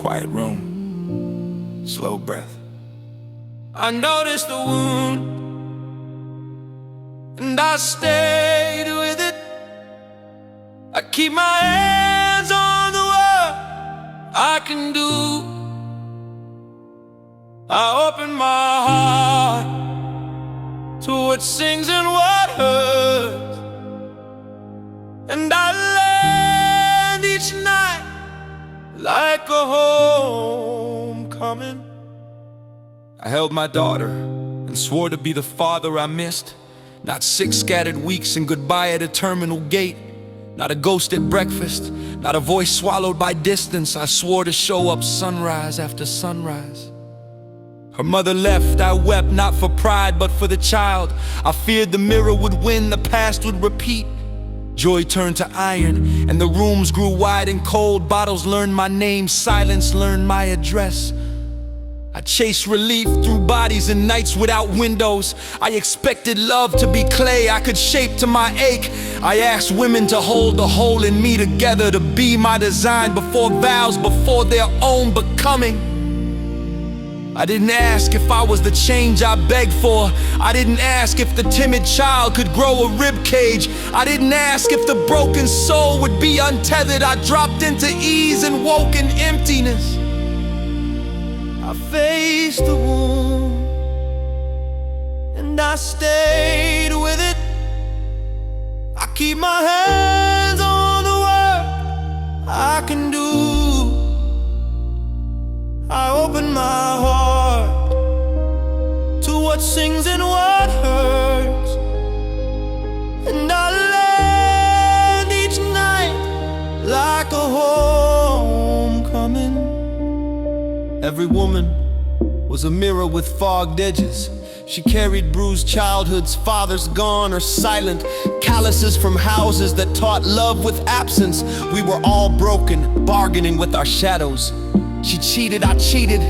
quiet room, slow breath. I noticed the wound, and I stayed with it. I keep my hands on the work I can do. I open my heart to what sings and what hurts, and I land each night like a homecoming. I held my daughter and swore to be the father I missed. Not 6 scattered weeks and goodbye at a terminal gate. Not a ghost at breakfast, not a voice swallowed by distance. I swore to show up sunrise after sunrise. Her mother left, I wept, not for pride but for the child. I feared the mirror would win, the past would repeat. Joy turned to iron, and the rooms grew wide and cold. Bottles learned my name, silence learned my address. I chased relief through bodies and nights without windows. I expected love to be clay I could shape to my ache. I asked women to hold the hole in me together, to be my design before vows, before their own becoming. I didn't ask if I was the change I begged for. I didn't ask if the timid child could grow a rib cage. I didn't ask if the broken soul would be untethered. I dropped into ease and woke in emptiness. I faced the wound, and I stayed with it. I keep my hands on the work I can do. I open my heart to what sings and what hurts, and I land each night like a homecoming. Every woman was a mirror with fogged edges. She carried bruised childhoods, fathers gone or silent, calluses from houses that taught love with absence. We were all broken, bargaining with our shadows. She cheated, I cheated,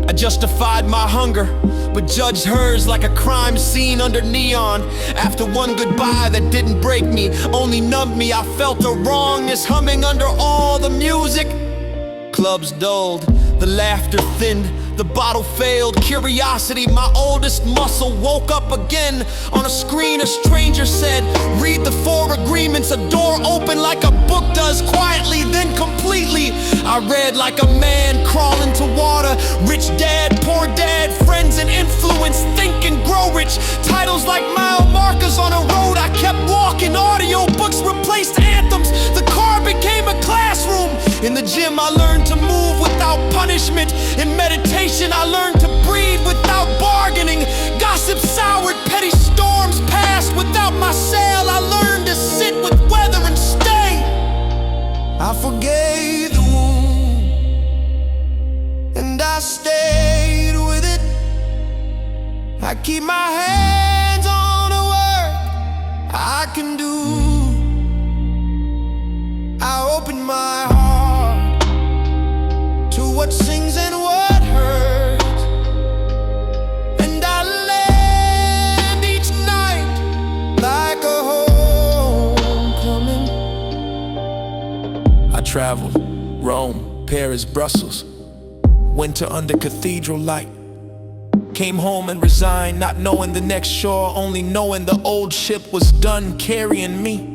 I justified my hunger, but judged hers like a crime scene under neon. After one goodbye that didn't break me, only numbed me, I felt the wrongness humming under all the music. Clubs dulled, the laughter thinned, the bottle failed. Curiosity, my oldest muscle, woke up again. On a screen a stranger said, read the 4 agreements. A door opened like a book does, quietly then completely. I read like a man crawling to water. Rich dad, poor dad, friends and influence, think and grow rich. Titles like mile markers on a road I kept walking. Audio books replaced anthems. The car became a classroom. In the gym I learned to move without punishment. In meditation I learned to breathe without bargaining. Gossip soured, petty storms passed without my sail. I learned to sit with weather and stay. I forgave the wound, and I stayed with it. I keep my hands on the work I can do. I open my heart to what sings and what hurts, and I land each night like a homecoming. I traveled, Rome, Paris, Brussels, winter under cathedral light. Came home and resigned, not knowing the next shore, only knowing the old ship was done carrying me.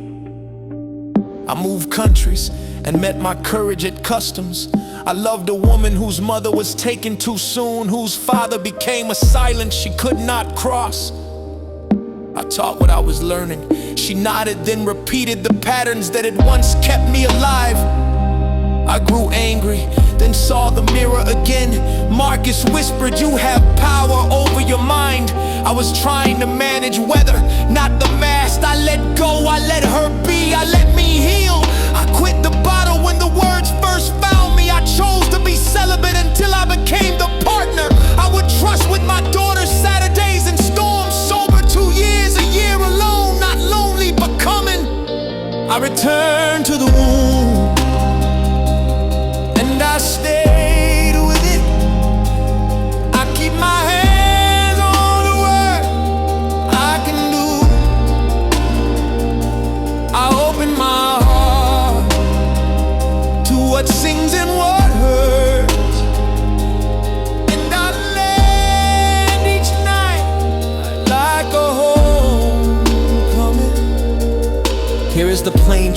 I moved countries and met my courage at customs. I loved a woman whose mother was taken too soon, whose father became a silence she could not cross. I taught what I was learning. She nodded, then repeated the patterns that had once kept me alive. I grew angry, then saw the mirror again. Marcus whispered, you have power over your mind. I was trying to manage weather, not the mast. I let go, I let her be, I let me heal. I quit the bottle when the words first found me. I chose to be celibate until I became the partner I would trust with my daughter's Saturdays and storms. Sober 2 years, a year alone, not lonely but coming. I returned to the womb, and I stayed with it. I keep my hands on the work I can do. I open my heart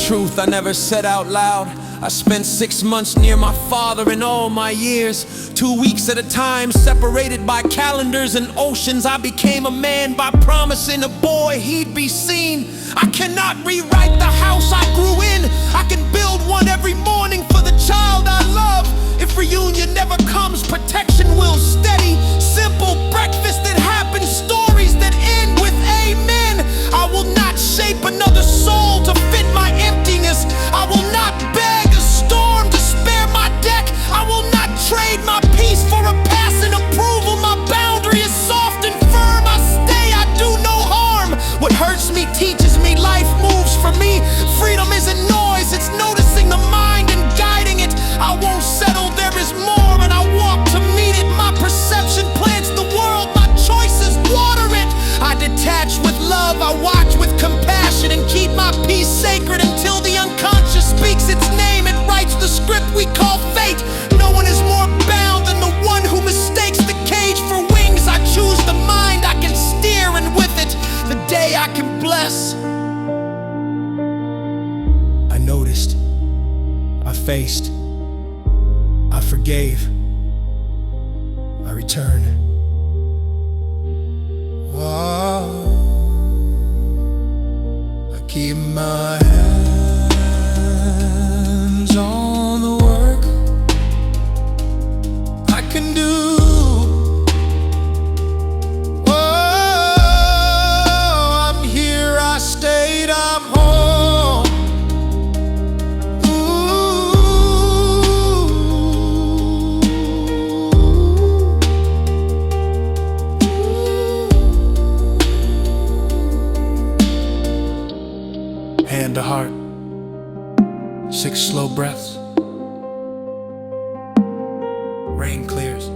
truth I never said out loud. I spent 6 months near my father in all my years. 2 weeks at a time, separated by calendars and oceans. I became a man by promising a boy he'd be seen. I cannot rewrite the house I grew in. I can build one every morning for the child I love. If reunion never comes, protection will steady. Simple breakfast that happens, stories that end with amen. I will not shape another soul to fit my emptiness. I will not beg a storm to spare my deck. I will not trade my peace for a passing approval. My boundary is soft and firm. I stay, I do no harm. What hurts me teaches me, life moves for me. Freedom isn't noise, it's noticing the mind and guiding it. I won't settle, there is more, and I walk to meet it. My perception plants the world, my choices water it. I detach with love, I watch with compassion, and keep my peace sacred until the unconscious speaks its name. It writes the script we call fate. No one is more bound than the one who mistakes the cage for wings. I choose the mind I can steer, and with it, the day I can bless. I noticed, I faced, I forgave, I returned. I keep my hands on the work I can do. I'm here, I stayed, I'm home. Hand to heart, 6 slow breaths. Rain clears.